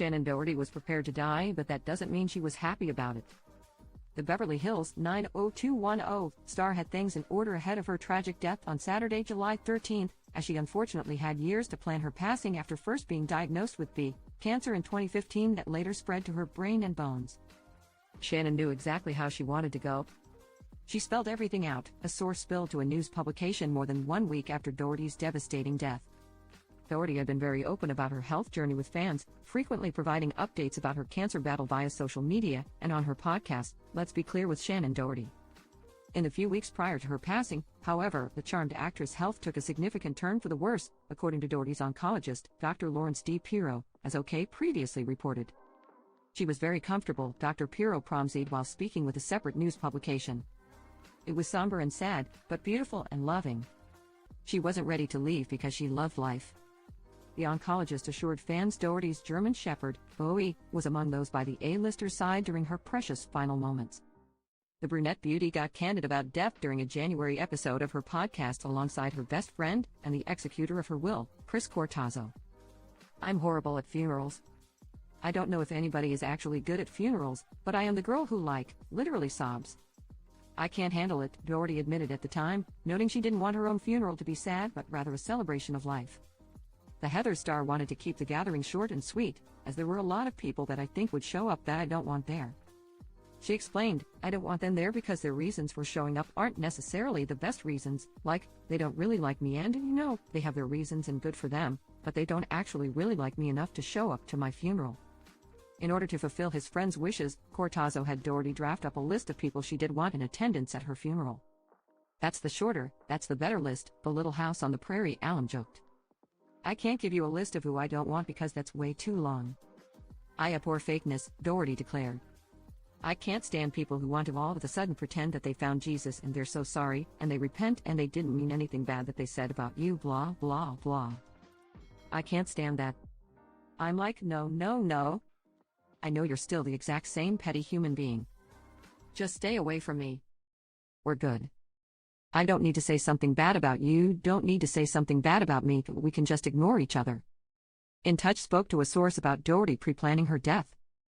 Shannen Doherty was prepared to die, but that doesn't mean she was happy about it. The Beverly Hills 90210 star had things in order ahead of her tragic death on Saturday, July 13, as she unfortunately had years to plan her passing after first being diagnosed with cancer in 2015 that later spread to her brain and bones. Shannen knew exactly how she wanted to go. She spelled everything out, a source spilled to a news publication more than 1 week after Doherty's devastating death. Doherty had been very open about her health journey with fans, frequently providing updates about her cancer battle via social media and on her podcast, Let's Be Clear with Shannen Doherty. In the few weeks prior to her passing, however, the charmed actress' health took a significant turn for the worse, according to Doherty's oncologist, Dr. Lawrence D. Pirro, as OK previously reported. She was very comfortable, Dr. Pirro promised while speaking with a separate news publication. It was somber and sad, but beautiful and loving. She wasn't ready to leave because she loved life. The oncologist assured fans Doherty's German Shepherd, Bowie, was among those by the A-lister's side during her precious final moments. The brunette beauty got candid about death during a January episode of her podcast alongside her best friend and the executor of her will, Chris Cortazzo. I'm horrible at funerals. I don't know if anybody is actually good at funerals, but I am the girl who literally sobs. I can't handle it, Doherty admitted at the time, noting she didn't want her own funeral to be sad but rather a celebration of life. The Heather star wanted to keep the gathering short and sweet, as there were a lot of people that I think would show up that I don't want there. She explained, I don't want them there because their reasons for showing up aren't necessarily the best reasons, like, they don't really like me and, they have their reasons and good for them, but they don't actually really like me enough to show up to my funeral. In order to fulfill his friend's wishes, Cortazzo had Doherty draft up a list of people she did want in attendance at her funeral. That's the shorter, that's the better list, the Little House on the Prairie alum joked. I can't give you a list of who I don't want because that's way too long. I abhor fakeness, Doherty declared. I can't stand people who want to all of a sudden pretend that they found Jesus and they're so sorry, and they repent and they didn't mean anything bad that they said about you, blah, blah, blah. I can't stand that. I'm like, no. I know you're still the exact same petty human being. Just stay away from me. We're good. I don't need to say something bad about you, don't need to say something bad about me, we can just ignore each other. In Touch spoke to a source about Doherty pre-planning her death.